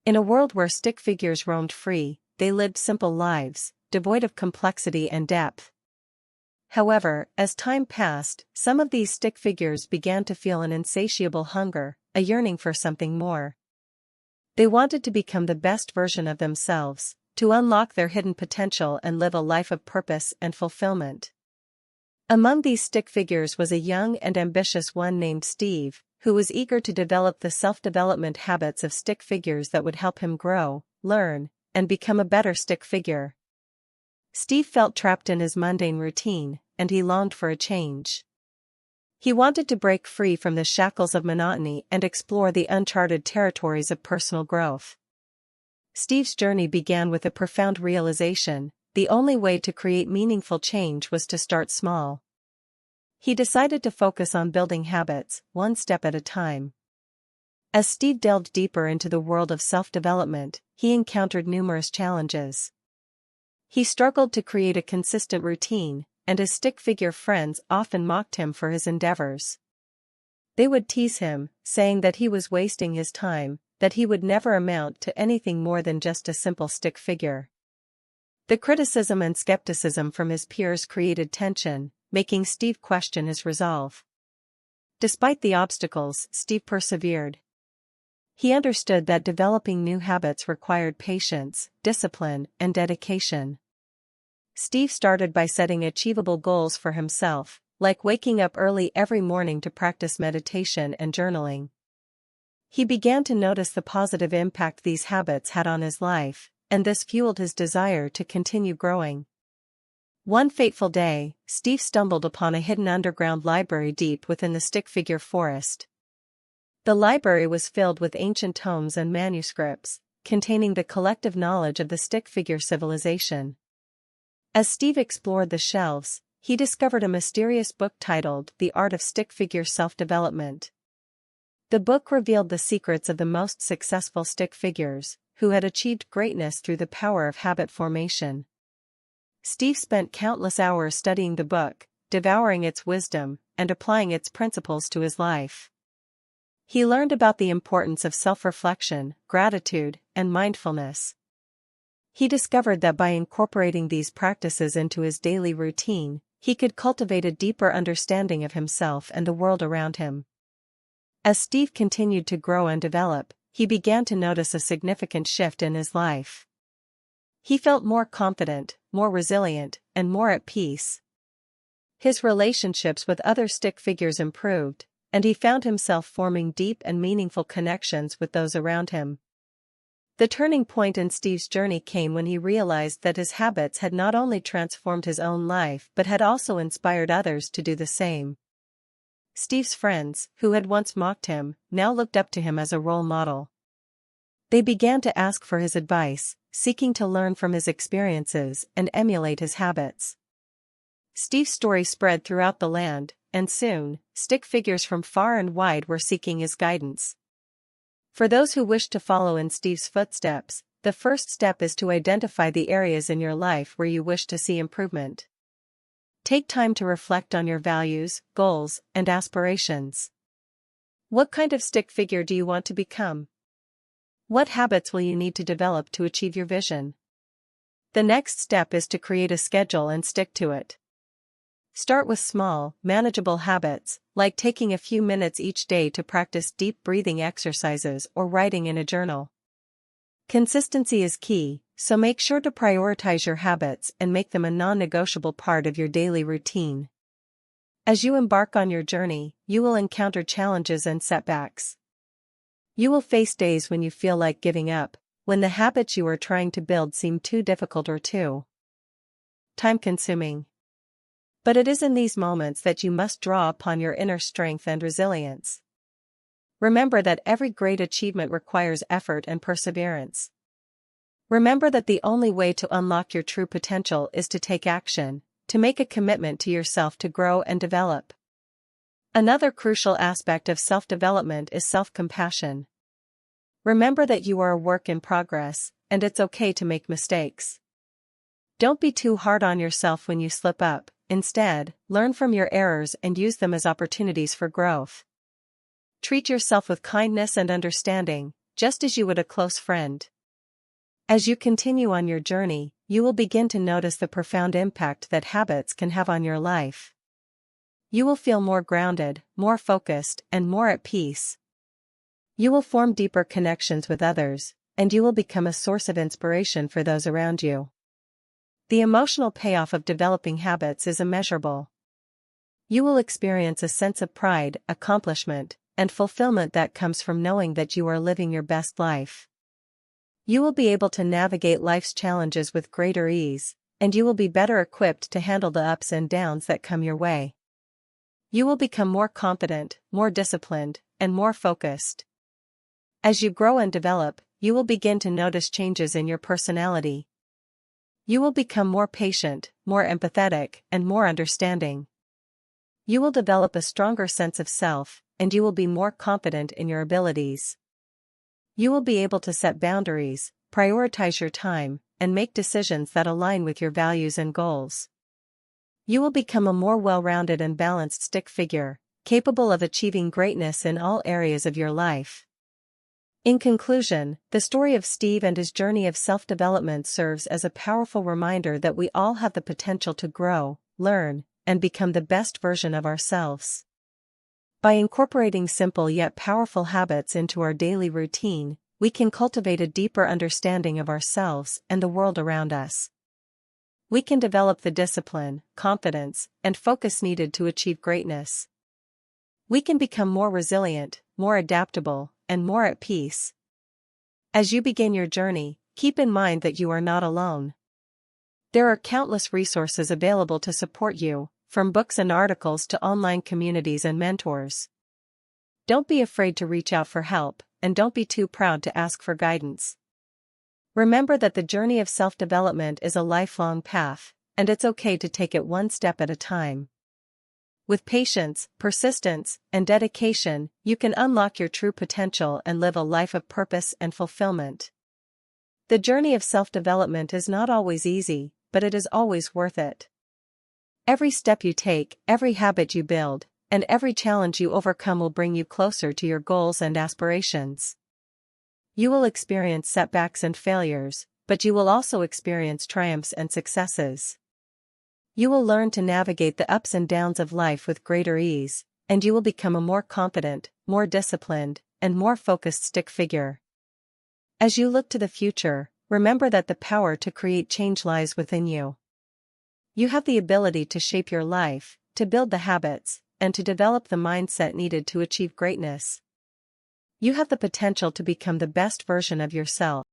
In a world where stick figures roamed free, they lived simple lives, devoid of complexity and depth. However, as time passed, some of these stick figures began to feel an insatiable hunger, a yearning for something more. They wanted to become the best version of themselves, to unlock their hidden potential and live a life of purpose and fulfillment. Among these stick figures was a young and ambitious one named Steve, who was eager to develop the self-development habits of stick figures that would help him grow, learn, and become a better stick figure. Steve felt trapped in his mundane routine, and he longed for a change. He wanted to break free from the shackles of monotony and explore the uncharted territories of personal growth. Steve's journey began with a profound realization: the only way to create meaningful change was to start small. He decided to focus on building habits, one step at a time. As Steve delved deeper into the world of self-development, he encountered numerous challenges. He struggled to create a consistent routine, and his stick figure friends often mocked him for his endeavors. They would tease him, saying that he was wasting his time, that he would never amount to anything more than just a simple stick figure. The criticism and skepticism from his peers created tension, making Steve question his resolve. Despite the obstacles, Steve persevered. He understood that developing new habits required patience, discipline, and dedication. Steve started by setting achievable goals for himself, like waking up early every morning to practice meditation and journaling. He began to notice the positive impact these habits had on his life, and this fueled his desire to continue growing. One fateful day, Steve stumbled upon a hidden underground library deep within the stick figure forest. The library was filled with ancient tomes and manuscripts, containing the collective knowledge of the stick figure civilization. As Steve explored the shelves, he discovered a mysterious book titled The Art of Stick Figure Self-Development. The book revealed the secrets of the most successful stick figures, who had achieved greatness through the power of habit formation. Steve spent countless hours studying the book, devouring its wisdom, and applying its principles to his life. He learned about the importance of self-reflection, gratitude, and mindfulness. He discovered that by incorporating these practices into his daily routine, he could cultivate a deeper understanding of himself and the world around him. As Steve continued to grow and develop, he began to notice a significant shift in his life. He felt more confident, more resilient, and more at peace. His relationships with other stick figures improved, and he found himself forming deep and meaningful connections with those around him. The turning point in Steve's journey came when he realized that his habits had not only transformed his own life but had also inspired others to do the same. Steve's friends, who had once mocked him, now looked up to him as a role model. They began to ask for his advice, seeking to learn from his experiences and emulate his habits. Steve's story spread throughout the land, and soon, stick figures from far and wide were seeking his guidance. For those who wish to follow in Steve's footsteps, the first step is to identify the areas in your life where you wish to see improvement. Take time to reflect on your values, goals, and aspirations. What kind of stick figure do you want to become? What habits will you need to develop to achieve your vision? The next step is to create a schedule and stick to it. Start with small, manageable habits, like taking a few minutes each day to practice deep breathing exercises or writing in a journal. Consistency is key, so make sure to prioritize your habits and make them a non-negotiable part of your daily routine. As you embark on your journey, you will encounter challenges and setbacks. You will face days when you feel like giving up, when the habits you are trying to build seem too difficult or too time-consuming. But it is in these moments that you must draw upon your inner strength and resilience. Remember that every great achievement requires effort and perseverance. Remember that the only way to unlock your true potential is to take action, to make a commitment to yourself to grow and develop. Another crucial aspect of self-development is self-compassion. Remember that you are a work in progress, and it's okay to make mistakes. Don't be too hard on yourself when you slip up. Instead, learn from your errors and use them as opportunities for growth. Treat yourself with kindness and understanding, just as you would a close friend. As you continue on your journey, you will begin to notice the profound impact that habits can have on your life. You will feel more grounded, more focused, and more at peace. You will form deeper connections with others, and you will become a source of inspiration for those around you. The emotional payoff of developing habits is immeasurable. You will experience a sense of pride, accomplishment, and fulfillment that comes from knowing that you are living your best life. You will be able to navigate life's challenges with greater ease, and you will be better equipped to handle the ups and downs that come your way. You will become more confident, more disciplined, and more focused. As you grow and develop, you will begin to notice changes in your personality. You will become more patient, more empathetic, and more understanding. You will develop a stronger sense of self, and you will be more confident in your abilities. You will be able to set boundaries, prioritize your time, and make decisions that align with your values and goals. You will become a more well-rounded and balanced stick figure, capable of achieving greatness in all areas of your life. In conclusion, the story of Steve and his journey of self-development serves as a powerful reminder that we all have the potential to grow, learn, and become the best version of ourselves. By incorporating simple yet powerful habits into our daily routine, we can cultivate a deeper understanding of ourselves and the world around us. We can develop the discipline, confidence, and focus needed to achieve greatness. We can become more resilient, more adaptable, and more at peace. As you begin your journey, keep in mind that you are not alone. There are countless resources available to support you, from books and articles to online communities and mentors. Don't be afraid to reach out for help, and don't be too proud to ask for guidance. Remember that the journey of self-development is a lifelong path, and it's okay to take it one step at a time. With patience, persistence, and dedication, you can unlock your true potential and live a life of purpose and fulfillment. The journey of self-development is not always easy, but it is always worth it. Every step you take, every habit you build, and every challenge you overcome will bring you closer to your goals and aspirations. You will experience setbacks and failures, but you will also experience triumphs and successes. You will learn to navigate the ups and downs of life with greater ease, and you will become a more confident, more disciplined, and more focused stick figure. As you look to the future, remember that the power to create change lies within you. You have the ability to shape your life, to build the habits, and to develop the mindset needed to achieve greatness. You have the potential to become the best version of yourself.